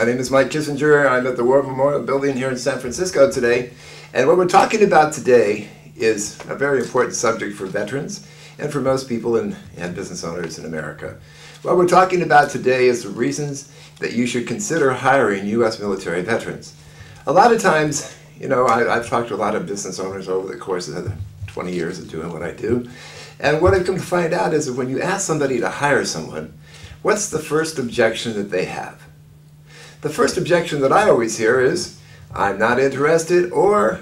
My name is Mike Kissinger. I'm at the War Memorial Building here in San Francisco today. And what we're talking about today is a very important subject for veterans and for most people and business owners in America. What we're talking about today is the reasons that you should consider hiring U.S. military veterans. A lot of times, you know, I've talked to a lot of business owners over the course of the 20 years of doing what I do. And what I've come to find out is that when you ask somebody to hire someone, what's the first objection that they have? The first objection that I always hear is, I'm not interested, or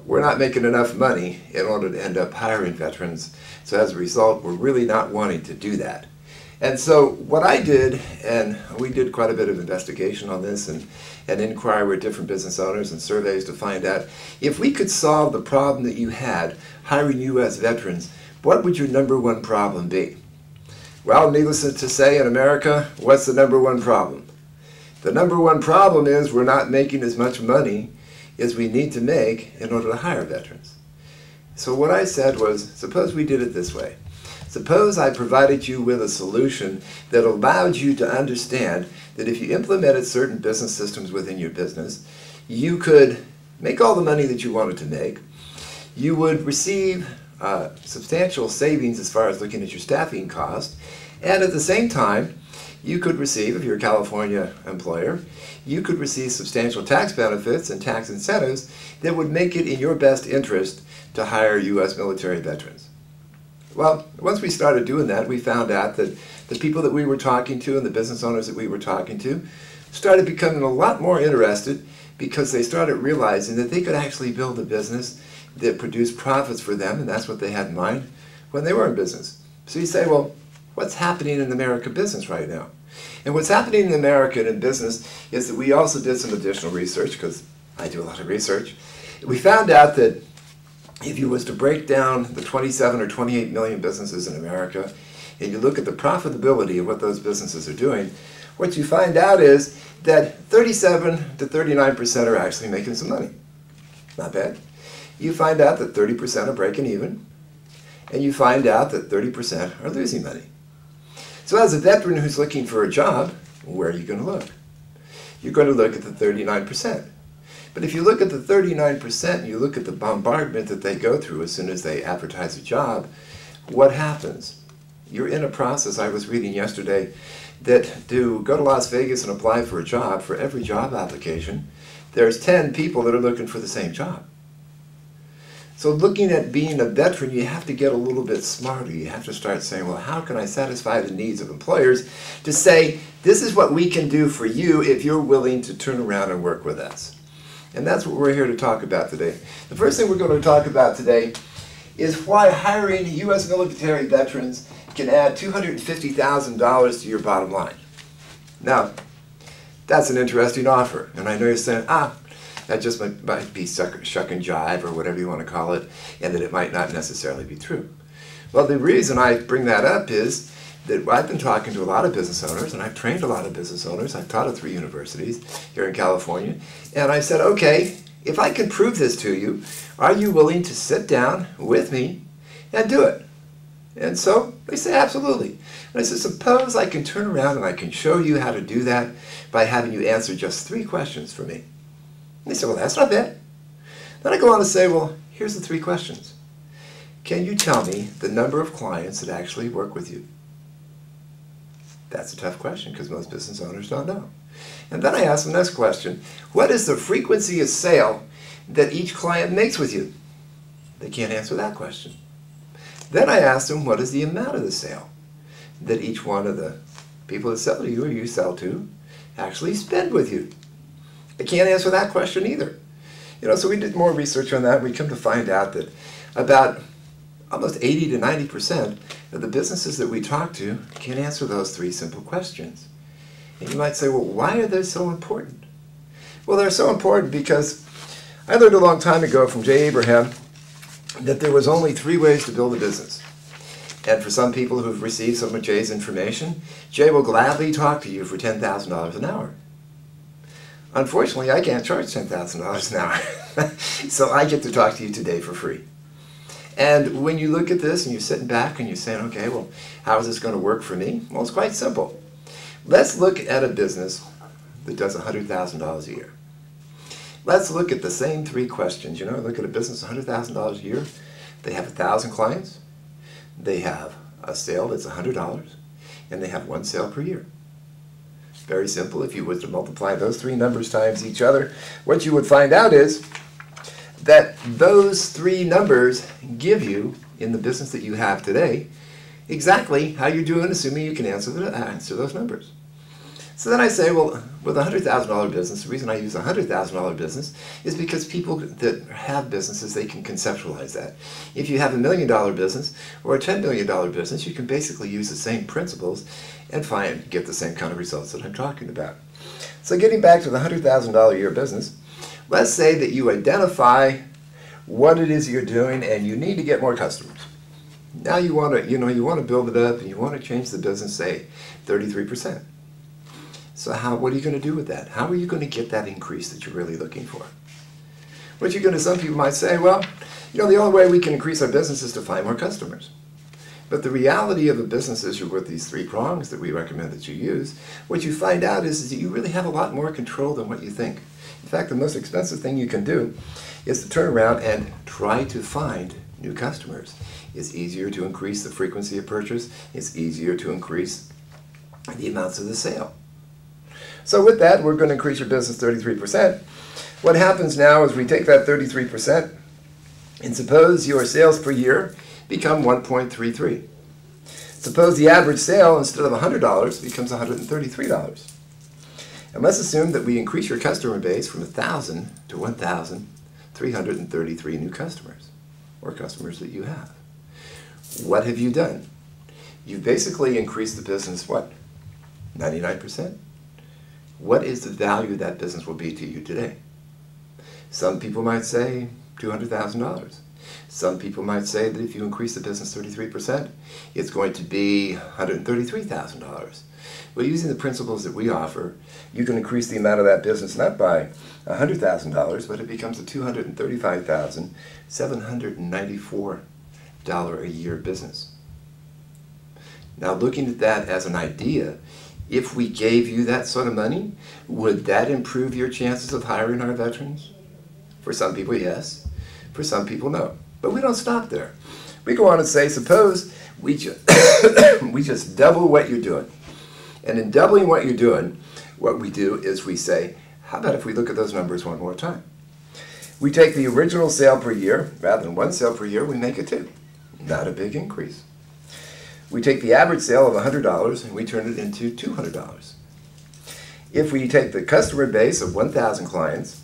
we're not making enough money in order to end up hiring veterans. So as a result, we're really not wanting to do that. And so what I did, and we did quite a bit of investigation on this and inquiry with different business owners and surveys to find out if we could solve the problem that you had hiring U.S. veterans, what would your number one problem be? Well, needless to say, in America, what's the number one problem? The number one problem is we're not making as much money as we need to make in order to hire veterans. So what I said was, suppose we did it this way. Suppose I provided you with a solution that allowed you to understand that if you implemented certain business systems within your business, you could make all the money that you wanted to make. You would receive substantial savings as far as looking at your staffing cost, and at the same time, you could receive, if you're a California employer, you could receive substantial tax benefits and tax incentives that would make it in your best interest to hire U.S. military veterans. Well, once we started doing that, we found out that the people that we were talking to and the business owners that we were talking to started becoming a lot more interested because they started realizing that they could actually build a business that produced profits for them, and that's what they had in mind when they were in business. So you say, well, what's happening in American business right now? And what's happening in America in business is that we also did some additional research, because I do a lot of research. We found out that if you was to break down the 27 or 28 million businesses in America, and you look at the profitability of what those businesses are doing, what you find out is that 37 to 39% are actually making some money. Not bad. You find out that 30% are breaking even, and you find out that 30% are losing money. So as a veteran who's looking for a job, where are you going to look? You're going to look at the 39%. But if you look at the 39% and you look at the bombardment that they go through as soon as they advertise a job, what happens? You're in a process, I was reading yesterday, that to go to Las Vegas and apply for a job, for every job application, there's 10 people that are looking for the same job. So looking at being a veteran, you have to get a little bit smarter. You have to start saying, well, how can I satisfy the needs of employers to say, this is what we can do for you if you're willing to turn around and work with us. And that's what we're here to talk about today. The first thing we're going to talk about today is why hiring U.S. military veterans can add $250,000 to your bottom line. Now, that's an interesting offer. And I know you're saying, that just might be shuck and jive or whatever you want to call it, and that it might not necessarily be true. Well, the reason I bring that up is that I've been talking to a lot of business owners, and I've trained a lot of business owners. I've taught at 3 universities here in California, and I said, okay, if I can prove this to you, are you willing to sit down with me and do it? And so they say, absolutely. And I said, suppose I can turn around and I can show you how to do that by having you answer just 3 questions for me. And they said, well, that's not bad. Then I go on to say, well, here's the 3 questions. Can you tell me the number of clients that actually work with you? That's a tough question because most business owners don't know. And then I ask them the next question. What is the frequency of sale that each client makes with you? They can't answer that question. Then I ask them, what is the amount of the sale that each one of the people that sell to you or you sell to actually spend with you? They can't answer that question either. You know, so we did more research on that. We come to find out that about almost 80 to 90% of the businesses that we talk to can't answer those 3 simple questions. And you might say, well, why are they so important? Well, they're so important because I learned a long time ago from Jay Abraham that there was only 3 ways to build a business. And for some people who've received some of Jay's information, Jay will gladly talk to you for $10,000 an hour. Unfortunately, I can't charge $10,000 an hour, so I get to talk to you today for free. And when you look at this and you're sitting back and you're saying, okay, well, how is this going to work for me? Well, it's quite simple. Let's look at a business that does $100,000 a year. Let's look at the same three questions. Look at a business $100,000 a year. They have 1,000 clients. They have a sale that's $100, and they have one sale per year. Very simple. If you were to multiply those three numbers times each other, what you would find out is that those three numbers give you, in the business that you have today, exactly how you're doing, assuming you can answer those numbers. So then I say, well, with a $100,000 business, the reason I use a $100,000 business is because people that have businesses, they can conceptualize that. If you have $1 million business or a $10 million business, you can basically use the same principles and get the same kind of results that I'm talking about. So getting back to the $100,000 a year business, let's say that you identify what it is you're doing and you need to get more customers. Now you want to build it up and you want to change the business, say 33%. So what are you going to do with that? How are you going to get that increase that you're really looking for? Some people might say, well, the only way we can increase our business is to find more customers. But the reality of a business is you're with these three prongs that we recommend that you use. What you find out is that you really have a lot more control than what you think. In fact, the most expensive thing you can do is to turn around and try to find new customers. It's easier to increase the frequency of purchase. It's easier to increase the amounts of the sale. So with that, we're going to increase your business 33%. What happens now is we take that 33% and suppose your sales per year become 1.33. Suppose the average sale, instead of $100, becomes $133. And let's assume that we increase your customer base from 1,000 to 1,333 new customers, or customers that you have. What have you done? You've basically increased the business, what, 99%? What is the value that business will be to you today? Some people might say $200,000. Some people might say that if you increase the business 33%, it's going to be $133,000. Well, using the principles that we offer, you can increase the amount of that business not by $100,000, but it becomes a $235,794 a year business. Now, looking at that as an idea, if we gave you that sort of money, would that improve your chances of hiring our veterans? For some people, yes. For some people, no. But we don't stop there. We go on and say, suppose we just double what you're doing. And in doubling what you're doing, what we do is we say, how about if we look at those numbers one more time? We take the original sale per year, rather than one sale per year, we make it two. Not a big increase. We take the average sale of $100 and we turn it into $200. If we take the customer base of 1,000 clients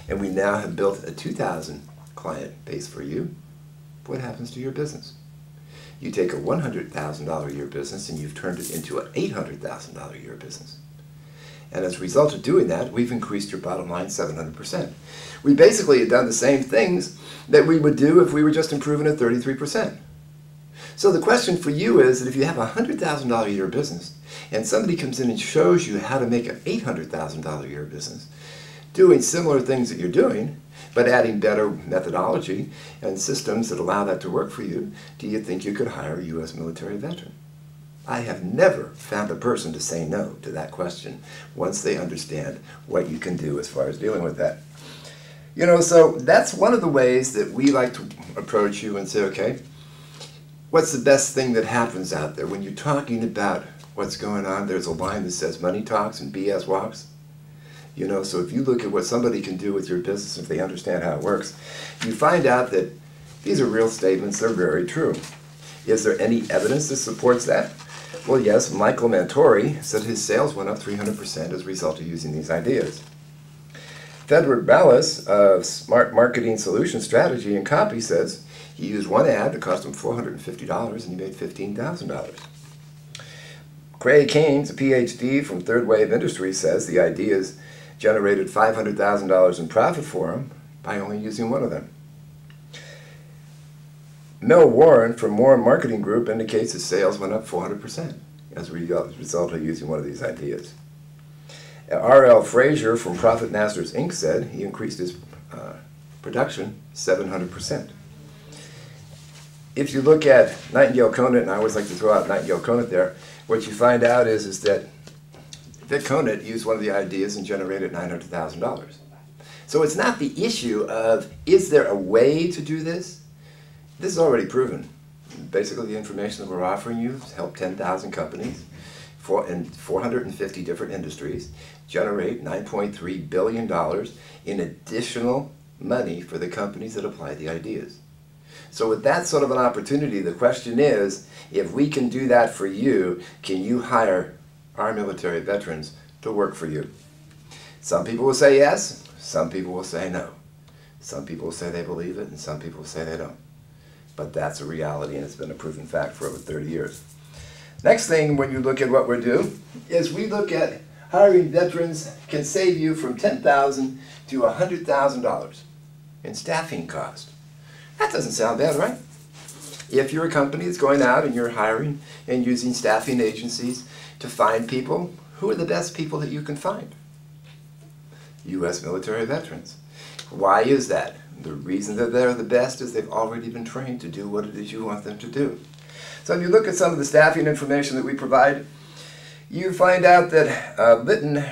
and we now have built a 2,000 client base for you, what happens to your business? You take a $100,000 a year business and you've turned it into an $800,000 a year business. And as a result of doing that, we've increased your bottom line 700%. We basically have done the same things that we would do if we were just improving at 33%. So the question for you is that if you have a $100,000 a year business and somebody comes in and shows you how to make an $800,000 a year business, doing similar things that you're doing, but adding better methodology and systems that allow that to work for you, do you think you could hire a U.S. military veteran? I have never found a person to say no to that question once they understand what you can do as far as dealing with that. So that's one of the ways that we like to approach you and say, okay, what's the best thing that happens out there? When you're talking about what's going on, there's a line that says money talks and BS walks. So if you look at what somebody can do with your business, if they understand how it works, you find out that these are real statements, they're very true. Is there any evidence that supports that? Well, yes, Michael Mantori said his sales went up 300% as a result of using these ideas. Frederick Ballas of Smart Marketing Solution Strategy and Copy says he used one ad that cost him $450 and he made $15,000. Craig Haynes, a PhD from Third Wave Industries, says the ideas generated $500,000 in profit for him by only using one of them. Mel Warren from Warren Marketing Group indicates his sales went up 400% as a result of using one of these ideas. R.L. Frazier from Profit Masters Inc. said he increased his production 700%. If you look at Nightingale Conant, and I always like to throw out Nightingale Conant there, what you find out is that Vic Conant used one of the ideas and generated $900,000. So it's not the issue of, is there a way to do this? This is already proven. Basically, the information that we're offering you has helped 10,000 companies in 450 different industries generate $9.3 billion in additional money for the companies that apply the ideas. So with that sort of an opportunity, the question is, if we can do that for you, can you hire our military veterans to work for you? Some people will say yes, some people will say no. Some people will say they believe it, and some people will say they don't. But that's a reality, and it's been a proven fact for over 30 years. Next thing, when you look at what we do, is we look at hiring veterans can save you from $10,000 to $100,000 in staffing cost. That doesn't sound bad, right? If you're a company that's going out and you're hiring and using staffing agencies to find people, who are the best people that you can find? U.S. military veterans. Why is that? The reason that they're the best is they've already been trained to do what it is you want them to do. So if you look at some of the staffing information that we provide, you find out that Lytton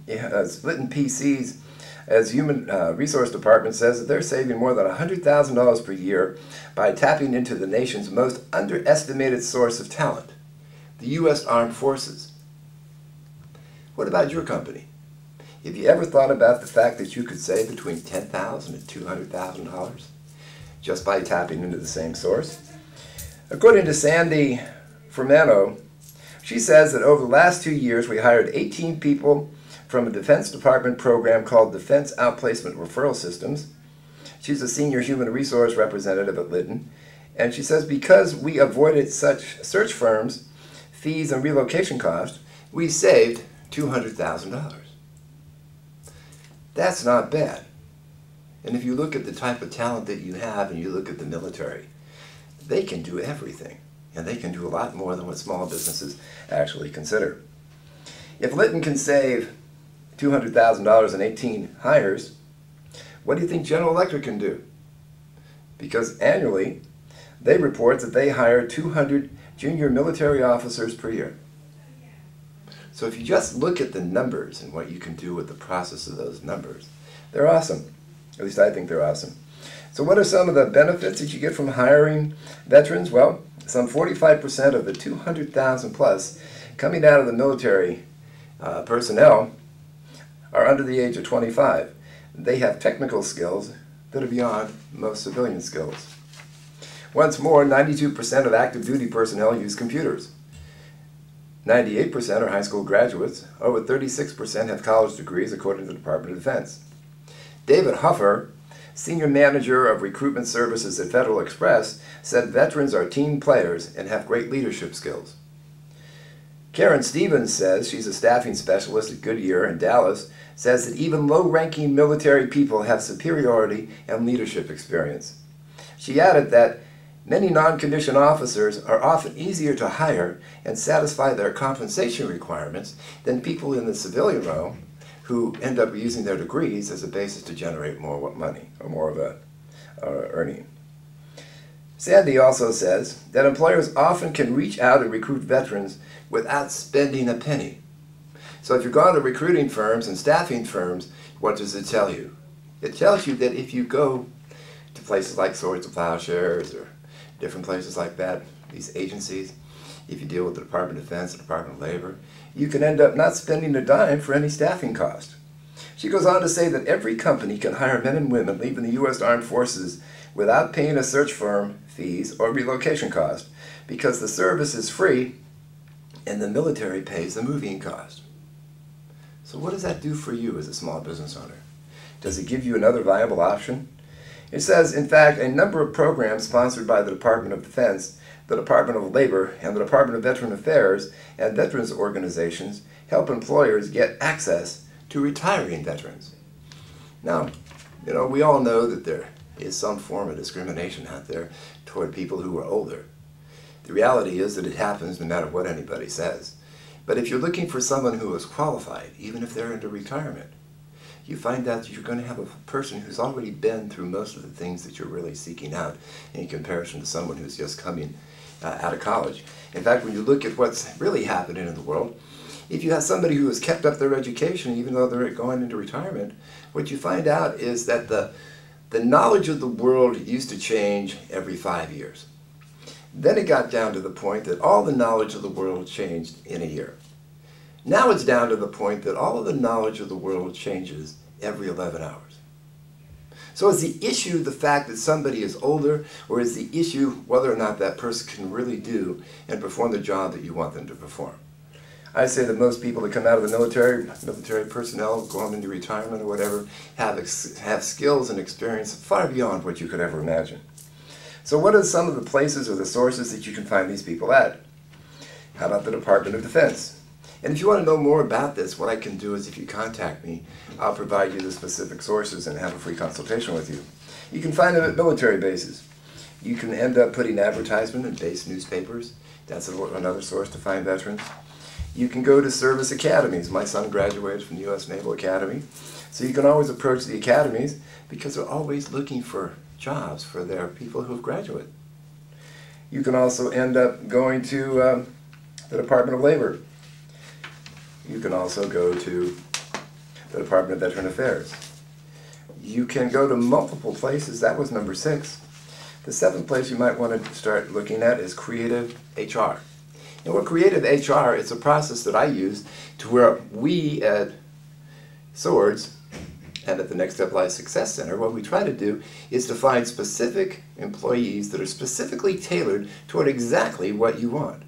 PC's as Human Resource Department says that they're saving more than $100,000 per year by tapping into the nation's most underestimated source of talent, the U.S. Armed Forces. What about your company? Have you ever thought about the fact that you could save between $10,000 and $200,000 just by tapping into the same source? According to Sandy Fermano, she says that over the last 2 years we hired 18 people from a Defense Department program called Defense Outplacement Referral Systems. She's a senior human resource representative at Lytton, and she says because we avoided such search firms, fees, and relocation costs, we saved $200,000. That's not bad. And if you look at the type of talent that you have and you look at the military, they can do everything, and they can do a lot more than what small businesses actually consider. If Lytton can save $200,000 in 18 hires, what do you think General Electric can do? Because annually, they report that they hire 200 junior military officers per year. So if you just look at the numbers and what you can do with the process of those numbers, they're awesome. At least I think they're awesome. So what are some of the benefits that you get from hiring veterans? Well, some 45% of the 200,000 plus coming out of the military personnel are under the age of 25. They have technical skills that are beyond most civilian skills. Once more, 92% of active duty personnel use computers. 98% are high school graduates. Over 36% have college degrees, according to the Department of Defense. David Huffer, Senior Manager of Recruitment Services at Federal Express, said veterans are team players and have great leadership skills. Karen Stevens says, she's a staffing specialist at Goodyear in Dallas, says that even low-ranking military people have superiority and leadership experience. She added that many non-commissioned officers are often easier to hire and satisfy their compensation requirements than people in the civilian realm who end up using their degrees as a basis to generate more money or more of a earning. Sandy also says that employers often can reach out and recruit veterans without spending a penny. So if you're going to recruiting firms and staffing firms, what does it tell you? It tells you that if you go to places like Swords to Plowshares or different places like that, these agencies, if you deal with the Department of Defense, the Department of Labor, you can end up not spending a dime for any staffing cost. She goes on to say that every company can hire men and women leaving the U.S. Armed Forces without paying a search firm fees or relocation cost because the service is free and the military pays the moving cost. So what does that do for you as a small business owner? Does it give you another viable option? It says, in fact, a number of programs sponsored by the Department of Defense, the Department of Labor, and the Department of Veteran Affairs and veterans organizations help employers get access to retiring veterans. Now, we all know that there is some form of discrimination out there toward people who are older. The reality is that it happens no matter what anybody says. But if you're looking for someone who is qualified, even if they're into retirement, you find out that you're going to have a person who's already been through most of the things that you're really seeking out in comparison to someone who's just coming out of college. In fact, when you look at what's really happening in the world, If you have somebody who has kept up their education even though they're going into retirement, what you find out is that the knowledge of the world used to change every 5 years. Then it got down to the point that all the knowledge of the world changed in a year. Now it's down to the point that all of the knowledge of the world changes every 11 hours. So is the issue the fact that somebody is older, or is the issue whether or not that person can really do and perform the job that you want them to perform? I say that most people that come out of the military personnel, going into retirement or whatever, have skills and experience far beyond what you could ever imagine. So what are some of the places or the sources that you can find these people at? How about the Department of Defense? And if you want to know more about this, what I can do is if you contact me, I'll provide you the specific sources and have a free consultation with you. You can find them at military bases. You can end up putting advertisement in base newspapers. That's another source to find veterans. You can go to service academies. My son graduated from the U.S. Naval Academy. So you can always approach the academies because they're always looking for jobs for their people who have graduated. You can also end up going to the Department of Labor. You can also go to the Department of Veteran Affairs. You can go to multiple places. That was number 6. The 7th place you might want to start looking at is Creative HR. And what Creative HR, it's a process that I use to where we at Swords and at the Next Step Life Success Center, what we try to do is to find specific employees that are specifically tailored toward exactly what you want.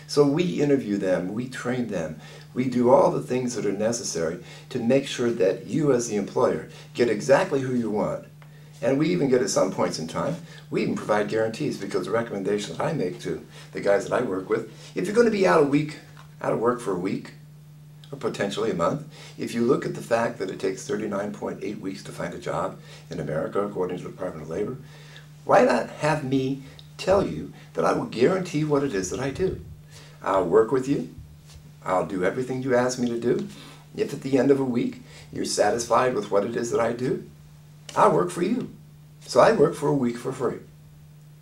So we interview them, we train them, we do all the things that are necessary to make sure that you as the employer get exactly who you want. And we even get, at some points in time, we even provide guarantees, because the recommendation that I make to the guys that I work with, if you're going to be out of work for a week, or potentially a month, if you look at the fact that it takes 39.8 weeks to find a job in America, according to the Department of Labor, why not have me tell you that I will guarantee what it is that I do? I'll work with you. I'll do everything you ask me to do. If at the end of a week you're satisfied with what it is that I do, I'll work for you. So I work for a week for free.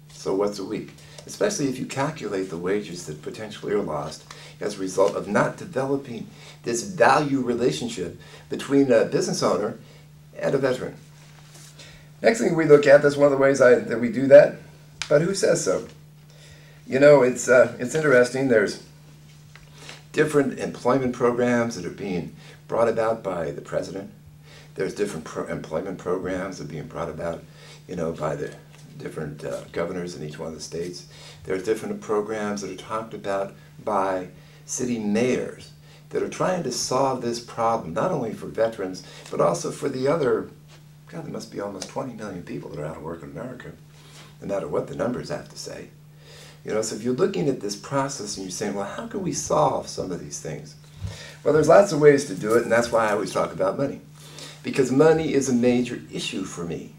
So what's a week? Especially if you calculate the wages that potentially are lost as a result of not developing this value relationship between a business owner and a veteran. Next thing we look at, that's one of the ways that we do that, but who says so? You know, it's interesting. There's different employment programs that are being brought about by the president. There's different employment programs that are being brought about, you know, by the different governors in each one of the states. There's different programs that are talked about by city mayors that are trying to solve this problem, not only for veterans, but also for the other, God, there must be almost 20 million people that are out of work in America, no matter what the numbers have to say. You know, so if you're looking at this process and you're saying, well, how can we solve some of these things? Well, there's lots of ways to do it, and that's why I always talk about money. Because money is a major issue for me.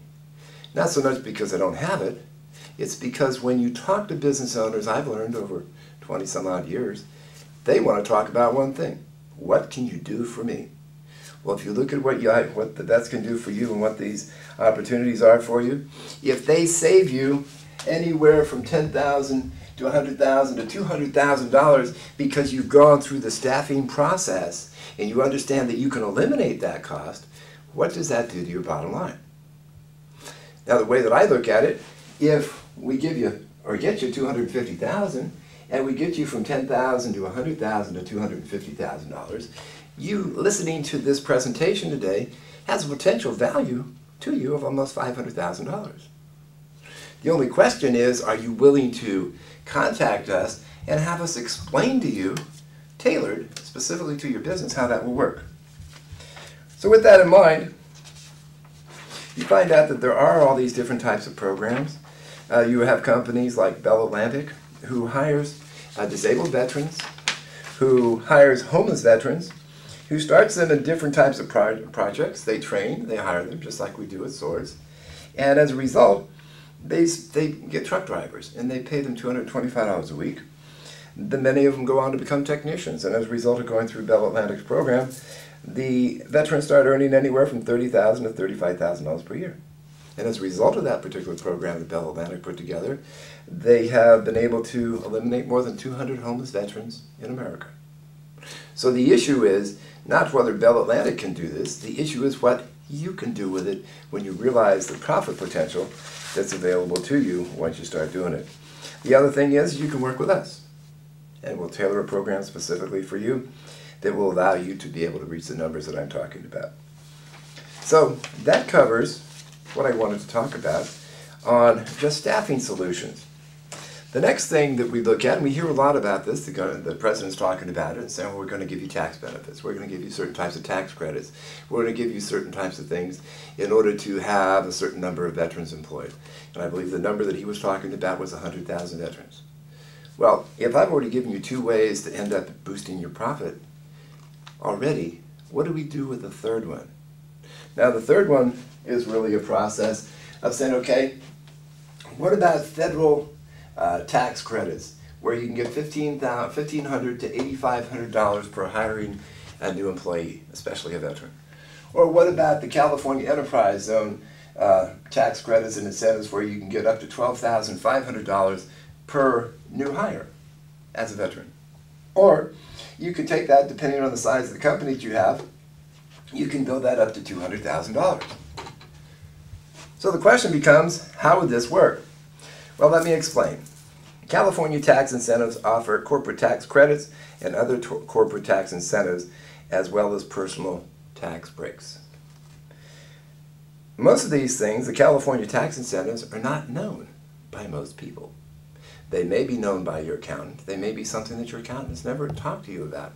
Not so much because I don't have it, it's because when you talk to business owners, I've learned over 20 some odd years, they want to talk about one thing. What can you do for me? Well, if you look at what the vets can do for you and what these opportunities are for you, if they save you anywhere from $10,000 to $100,000 to $200,000 because you've gone through the staffing process and you understand that you can eliminate that cost, what does that do to your bottom line? Now, the way that I look at it, if we give you or get you $250,000 and we get you from $10,000 to $100,000 to $250,000, you listening to this presentation today has a potential value to you of almost $500,000. The only question is, are you willing to contact us and have us explain to you, tailored specifically to your business, how that will work? So with that in mind, you find out that there are all these different types of programs. You have companies like Bell Atlantic, who hires disabled veterans, who hires homeless veterans, who starts them in different types of projects. They train, they hire them, just like we do at Swords. And as a result, they get truck drivers, and they pay them $225 a week. Many of them go on to become technicians, and as a result of going through Bell Atlantic's program, the veterans start earning anywhere from $30,000 to $35,000 per year. And as a result of that particular program that Bell Atlantic put together, they have been able to eliminate more than 200 homeless veterans in America. So the issue is not whether Bell Atlantic can do this, the issue is what you can do with it when you realize the profit potential that's available to you once you start doing it. The other thing is you can work with us, and we'll tailor a program specifically for you that will allow you to be able to reach the numbers that I'm talking about. So that covers what I wanted to talk about on just staffing solutions. The next thing that we look at, and we hear a lot about this, the president's talking about it and saying, well, we're going to give you tax benefits, we're going to give you certain types of tax credits, we're going to give you certain types of things in order to have a certain number of veterans employed. And I believe the number that he was talking about was 100,000 veterans. Well, if I've already given you 2 ways to end up boosting your profit already, what do we do with the third one? Now, the third one is really a process of saying, okay, what about federal tax credits, where you can get $1,500 to $8,500 per hiring a new employee, especially a veteran? Or what about the California Enterprise Zone tax credits and incentives, where you can get up to $12,500 per new hire as a veteran? Or you could take that, depending on the size of the company that you have, you can build that up to $200,000. So the question becomes, how would this work? Well, let me explain. California tax incentives offer corporate tax credits and other corporate tax incentives, as well as personal tax breaks. Most of these things, the California tax incentives, are not known by most people. They may be known by your accountant. They may be something that your accountant has never talked to you about.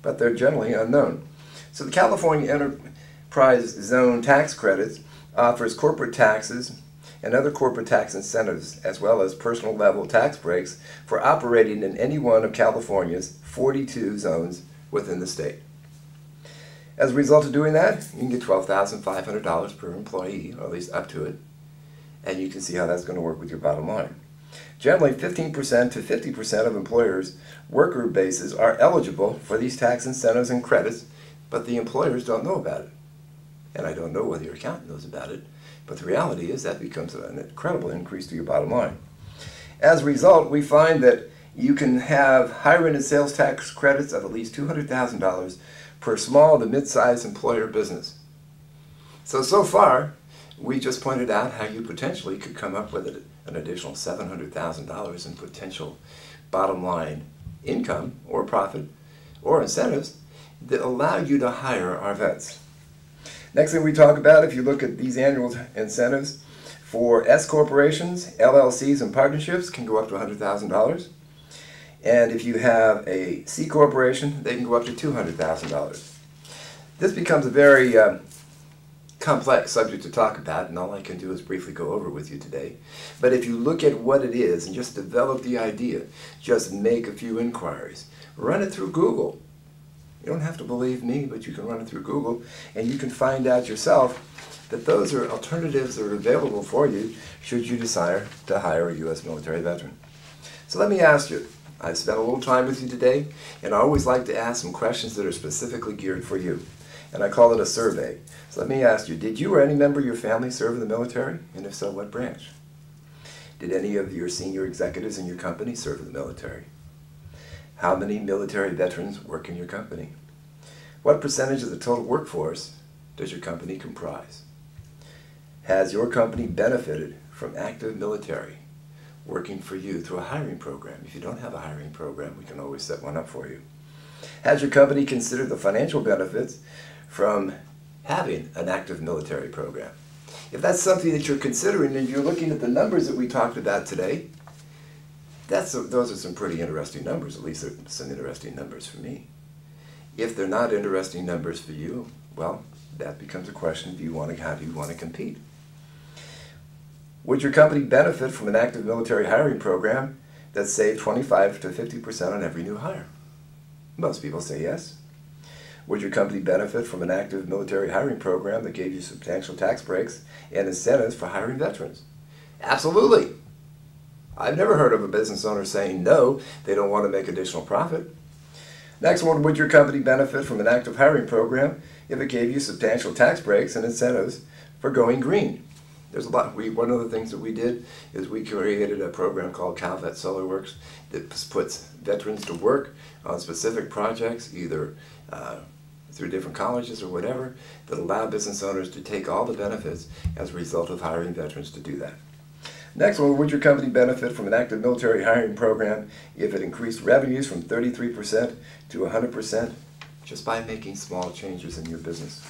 But they're generally unknown. So the California Enterprise Zone tax credits offers corporate taxes and other corporate tax incentives, as well as personal level tax breaks for operating in any one of California's 42 zones within the state. As a result of doing that, you can get $12,500 per employee, or at least up to it, and you can see how that's going to work with your bottom line. Generally, 15% to 50% of employers' worker bases are eligible for these tax incentives and credits, but the employers don't know about it. And I don't know whether your accountant knows about it, but the reality is that becomes an incredible increase to your bottom line. As a result, we find that you can have hiring and sales tax credits of at least $200,000 per small to mid-sized employer business. So far, we just pointed out how you potentially could come up with an additional $700,000 in potential bottom line income or profit or incentives that allow you to hire our vets. Next thing we talk about, if you look at these annual incentives for S corporations, LLCs, and partnerships, can go up to $100,000. And if you have a C corporation, they can go up to $200,000. This becomes a very complex subject to talk about, and all I can do is briefly go over with you today. But if you look at what it is and just develop the idea, just make a few inquiries, run it through Google. You don't have to believe me, but you can run it through Google, and you can find out yourself that those are alternatives that are available for you should you desire to hire a U.S. military veteran. So let me ask you, I've spent a little time with you today, and I always like to ask some questions that are specifically geared for you, and I call it a survey. So let me ask you, did you or any member of your family serve in the military? And if so, what branch? Did any of your senior executives in your company serve in the military? How many military veterans work in your company? What percentage of the total workforce does your company comprise? Has your company benefited from active military working for you through a hiring program? If you don't have a hiring program, we can always set one up for you. Has your company considered the financial benefits from having an active military program? If that's something that you're considering and you're looking at the numbers that we talked about today, those are some pretty interesting numbers. At least they're some interesting numbers for me. If they're not interesting numbers for you, well, that becomes a question of how do you want to compete? Would your company benefit from an active military hiring program that saved 25 to 50% on every new hire? Most people say yes. Would your company benefit from an active military hiring program that gave you substantial tax breaks and incentives for hiring veterans? Absolutely. I've never heard of a business owner saying no, they don't want to make additional profit. Next one, would your company benefit from an active hiring program if it gave you substantial tax breaks and incentives for going green? There's a lot. One of the things that we did is we created a program called CalVet SolarWorks that puts veterans to work on specific projects, either through different colleges or whatever, that allow business owners to take all the benefits as a result of hiring veterans to do that. Next one, would your company benefit from an active military hiring program if it increased revenues from 33% to 100% just by making small changes in your business?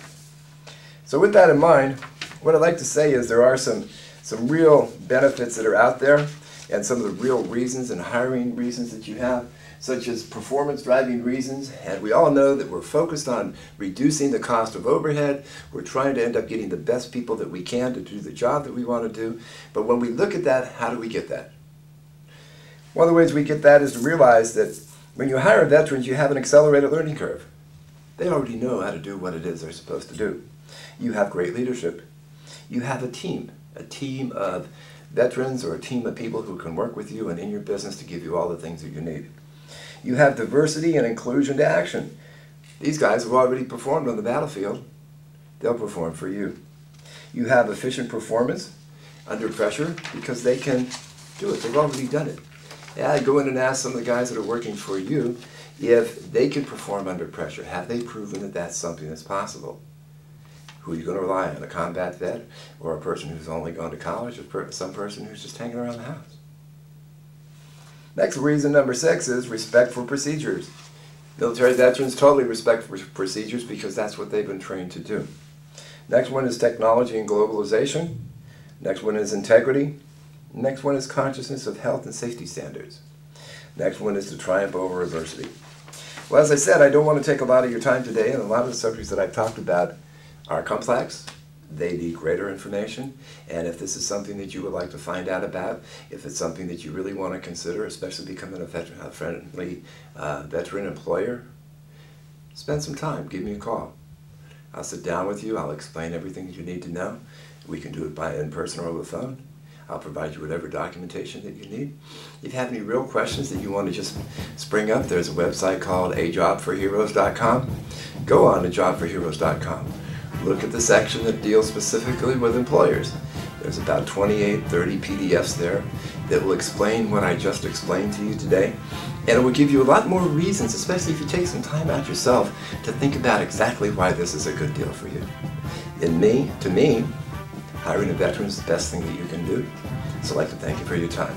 So with that in mind, what I'd like to say is there are some real benefits that are out there, and some of the real reasons and hiring reasons that you have, such as performance driving reasons. And we all know that we're focused on reducing the cost of overhead. We're trying to end up getting the best people that we can to do the job that we want to do. But when we look at that, how do we get that? One of the ways we get that is to realize that when you hire veterans, you have an accelerated learning curve. They already know how to do what it is they're supposed to do. You have great leadership. You have a team of veterans or a team of people who can work with you and in your business to give you all the things that you need. You have diversity and inclusion to action. These guys have already performed on the battlefield. They'll perform for you. You have efficient performance under pressure because they can do it. They've already done it. Yeah, go in and ask some of the guys that are working for you if they can perform under pressure. Have they proven that that's something that's possible? Who are you going to rely on? A combat vet or a person who's only gone to college or some person who's just hanging around the house? Next reason, number 6, is respect for procedures. Military veterans totally respect for procedures because that's what they've been trained to do. Next one is technology and globalization. Next one is integrity. Next one is consciousness of health and safety standards. Next one is to triumph over adversity. Well, as I said, I don't want to take a lot of your time today, and a lot of the subjects that I've talked about are complex. They need greater information, and if this is something that you would like to find out about, if it's something that you really want to consider, especially becoming a friendly veteran employer, spend some time, give me a call. I'll sit down with you, I'll explain everything that you need to know. We can do it in person or over the phone. I'll provide you whatever documentation that you need. If you have any real questions that you want to just spring up, there's a website called ajobforheroes.com. Go on to jobforheroes.com. Look at the section that deals specifically with employers. There's about 28, 30 PDFs there that will explain what I just explained to you today. And it will give you a lot more reasons, especially if you take some time out yourself, to think about exactly why this is a good deal for you. To me, hiring a veteran is the best thing that you can do. So I'd like to thank you for your time.